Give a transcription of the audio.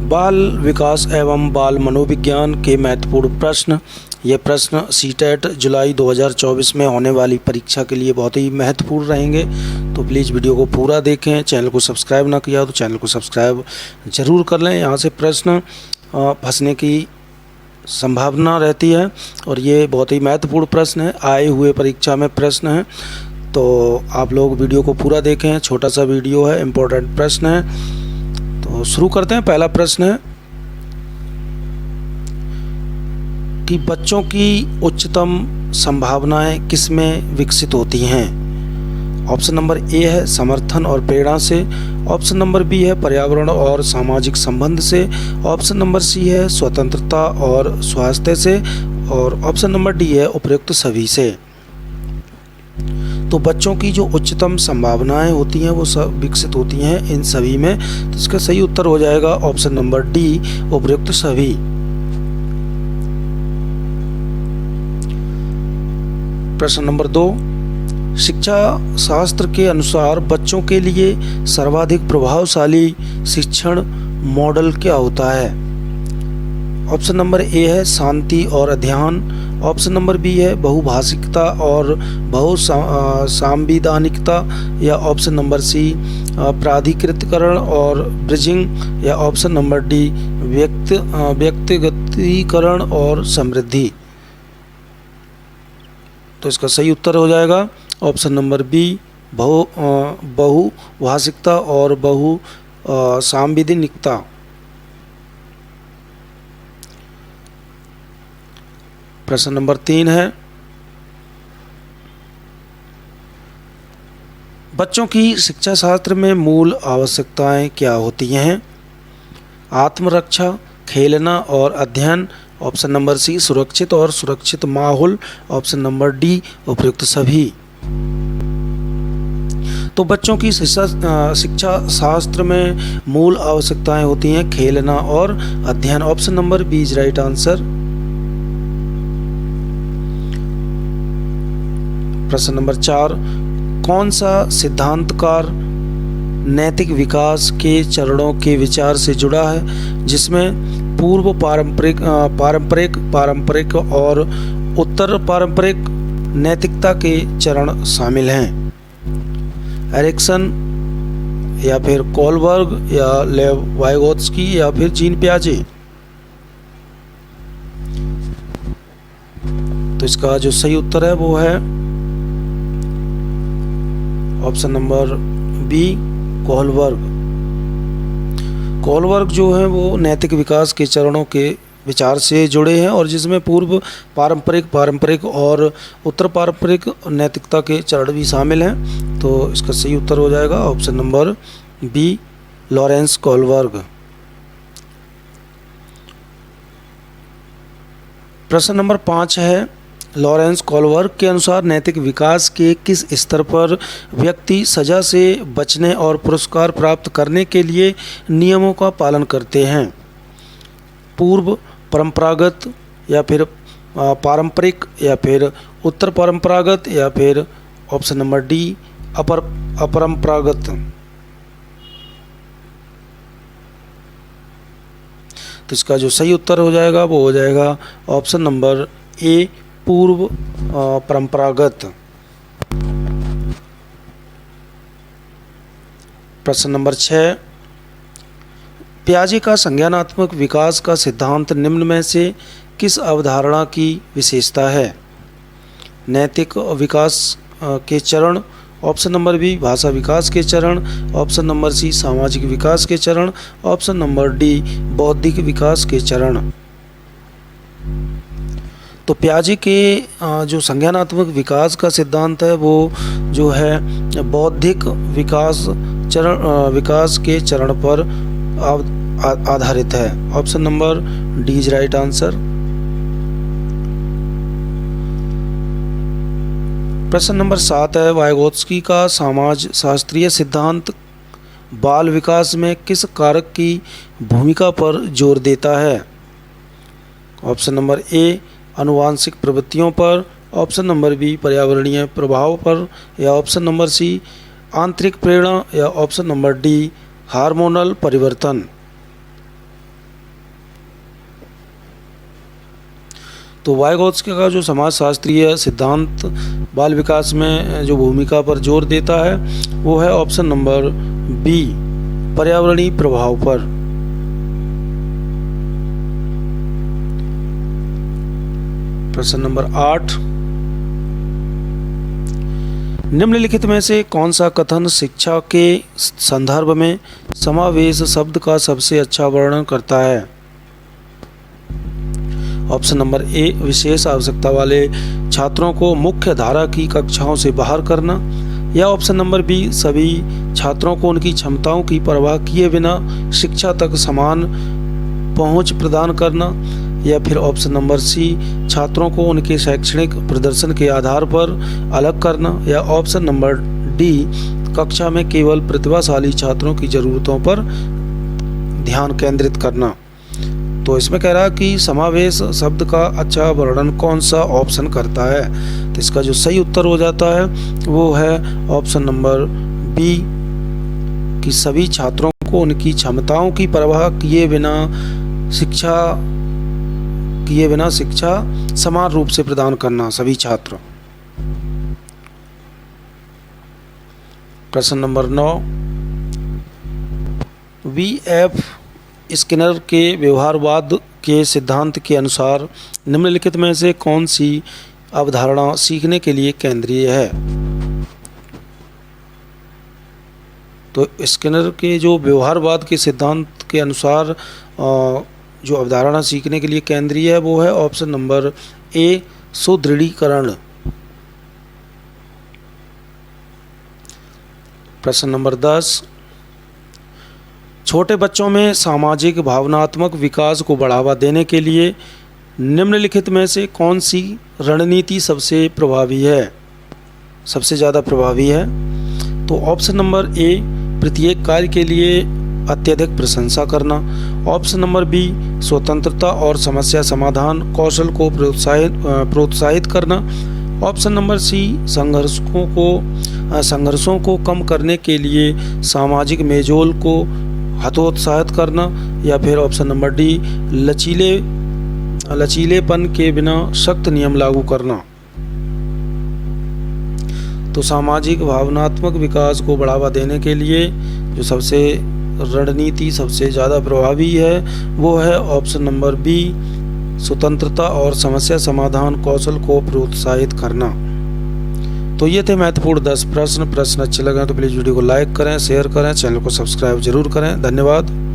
बाल विकास एवं बाल मनोविज्ञान के महत्वपूर्ण प्रश्न। ये प्रश्न सीटेट जुलाई 2024 में होने वाली परीक्षा के लिए बहुत ही महत्वपूर्ण रहेंगे, तो प्लीज़ वीडियो को पूरा देखें। चैनल को सब्सक्राइब ना किया तो चैनल को सब्सक्राइब ज़रूर कर लें। यहाँ से प्रश्न फंसने की संभावना रहती है और ये बहुत ही महत्वपूर्ण प्रश्न है, आए हुए परीक्षा में प्रश्न है, तो आप लोग वीडियो को पूरा देखें। छोटा सा वीडियो है, इम्पोर्टेंट प्रश्न है। तो शुरू करते हैं। पहला प्रश्न है कि बच्चों की उच्चतम संभावनाएं किस में विकसित होती हैं। ऑप्शन नंबर ए है समर्थन और प्रेरणा से, ऑप्शन नंबर बी है पर्यावरण और सामाजिक संबंध से, ऑप्शन नंबर सी है स्वतंत्रता और स्वास्थ्य से, और ऑप्शन नंबर डी है उपयुक्त सभी से। तो बच्चों की जो उच्चतम संभावनाएं होती हैं वो सब विकसित होती हैं इन सभी में, तो इसका सही उत्तर हो जाएगा ऑप्शन नंबर डी, उपयुक्त सभी। प्रश्न नंबर 2, शिक्षा शास्त्र के अनुसार बच्चों के लिए सर्वाधिक प्रभावशाली शिक्षण मॉडल क्या होता है। ऑप्शन नंबर ए है शांति और अध्ययन, ऑप्शन नंबर बी है बहुभाषिकता और बहुसांविधानिकता, या ऑप्शन नंबर सी प्राधिकृतकरण और ब्रिजिंग, या ऑप्शन नंबर डी व्यक्तिगतीकरण और समृद्धि। तो इसका सही उत्तर हो जाएगा ऑप्शन नंबर बी, बहुभाषिकता और बहुसांविधानिकता। प्रश्न नंबर 3 है बच्चों की शिक्षा शास्त्र में मूल आवश्यकताएं क्या होती हैं। आत्मरक्षा, खेलना और अध्ययन, ऑप्शन नंबर सी सुरक्षित और सुरक्षित माहौल, ऑप्शन नंबर डी उपयुक्त सभी। तो बच्चों की शिक्षा शास्त्र में मूल आवश्यकताएं होती हैं खेलना और अध्ययन, option number B is right answer. प्रश्न नंबर 4, कौन सा सिद्धांतकार नैतिक विकास के चरणों के विचार से जुड़ा है, जिसमें पूर्व पारंपरिक और उत्तर पारंपरिक नैतिकता के चरण शामिल हैं। एरिक्सन, या फिर कोलबर्ग, या लेव वाइगोत्स्की, या फिर जीन पियाजे। तो इसका जो सही उत्तर है वो है option number B Kohlberg. Kohlberg जो है वो नैतिक विकास के चरणों के विचार से जुड़े हैं और जिसमें पूर्व पारंपरिक और उत्तर पारंपरिक नैतिकता के चरण भी शामिल हैं। तो इसका सही उत्तर हो जाएगा option number B Lawrence Kohlberg. प्रश्न नंबर 5 है लॉरेंस कोलबर्ग के अनुसार नैतिक विकास के किस स्तर पर व्यक्ति सजा से बचने और पुरस्कार प्राप्त करने के लिए नियमों का पालन करते हैं। पूर्व परंपरागत, या फिर पारंपरिक, या फिर उत्तर परंपरागत, या फिर ऑप्शन नंबर डी अपरंपरागत। तो इसका जो सही उत्तर हो जाएगा वो हो जाएगा ऑप्शन नंबर ए पूर्व परंपरागत। प्रश्न नंबर 6, पियाजे का संज्ञानात्मक विकास का सिद्धांत निम्न में से किस अवधारणा की विशेषता है। नैतिक विकास के चरण, ऑप्शन नंबर बी भाषा विकास के चरण, ऑप्शन नंबर सी सामाजिक विकास के चरण, ऑप्शन नंबर डी बौद्धिक विकास के चरण। तो पियाजे के जो संज्ञानात्मक विकास का सिद्धांत है वो जो है बौद्धिक विकास के चरण पर आधारित है। Option number D is right answer. प्रश्न नंबर 7 है वाइगोत्स्की का समाज शास्त्रीय सिद्धांत बाल विकास में किस कारक की भूमिका पर जोर देता है। ऑप्शन नंबर ए आनुवांशिक प्रवृत्तियों पर, ऑप्शन नंबर बी पर्यावरणीय प्रभाव पर, या ऑप्शन नंबर सी आंतरिक प्रेरणा, या ऑप्शन नंबर डी हार्मोनल परिवर्तन। तो वाइगोत्स्की का जो समाजशास्त्रीय सिद्धांत बाल विकास में जो भूमिका पर जोर देता है वो है ऑप्शन नंबर बी, पर्यावरणीय प्रभाव पर। प्रश्न नंबर 8, निम्नलिखित में से कौन सा कथन शिक्षा के संदर्भ में समावेश शब्द का सबसे अच्छा वर्णन करता है? ऑप्शन नंबर ए, विशेष आवश्यकता वाले छात्रों को मुख्य धारा की कक्षाओं से बाहर करना, या ऑप्शन नंबर बी, सभी छात्रों को उनकी क्षमताओं की परवाह किए बिना शिक्षा तक समान पहुंच प्रदान करना, या फिर ऑप्शन नंबर सी, छात्रों को उनके शैक्षणिक प्रदर्शन के आधार पर अलग करना, या ऑप्शन नंबर डी, कक्षा में केवल प्रतिभाशाली छात्रों की ज़रूरतों पर ध्यान केंद्रित करना। तो इसमें कह रहा है कि समावेश शब्द का अच्छा वर्णन कौन सा ऑप्शन करता है, तो इसका जो सही उत्तर हो जाता है वो है ऑप्शन नंबर बी, कि सभी छात्रों को उनकी क्षमताओं की परवाह किए बिना शिक्षा समान रूप से प्रदान करना सभी छात्रों। प्रश्न नंबर 9, V.F. स्किनर के व्यवहारवाद के सिद्धांत के अनुसार निम्नलिखित में से कौन सी अवधारणा सीखने के लिए केंद्रीय है? तो स्किनर के जो व्यवहारवाद के सिद्धांत के अनुसार जो अवधारणा सीखने के लिए केंद्रीय है वो है ऑप्शन नंबर ए, सुदृढ़ीकरण। प्रश्न नंबर 10, छोटे बच्चों में सामाजिक भावनात्मक विकास को बढ़ावा देने के लिए निम्नलिखित में से कौन सी रणनीति सबसे ज़्यादा प्रभावी है? तो ऑप्शन नंबर ए, प्रत्येक कार्य के लिए अत्यधिक प्रशंसा करना, ऑप्शन नंबर बी, स्वतंत्रता और समस्या समाधान कौशल को प्रोत्साहित करना, ऑप्शन नंबर सी, संघर्षों को कम करने के लिए सामाजिक मेलजोल को हतोत्साहित करना, या फिर ऑप्शन नंबर डी, लचीलेपन के बिना सख्त नियम लागू करना। तो सामाजिक भावनात्मक विकास को बढ़ावा देने के लिए जो रणनीति सबसे ज़्यादा प्रभावी है वो है ऑप्शन नंबर बी, स्वतंत्रता और समस्या समाधान कौशल को प्रोत्साहित करना। तो ये थे महत्वपूर्ण 10 प्रश्न अच्छे लगे तो प्लीज़ वीडियो को लाइक करें, शेयर करें, चैनल को सब्सक्राइब जरूर करें। धन्यवाद।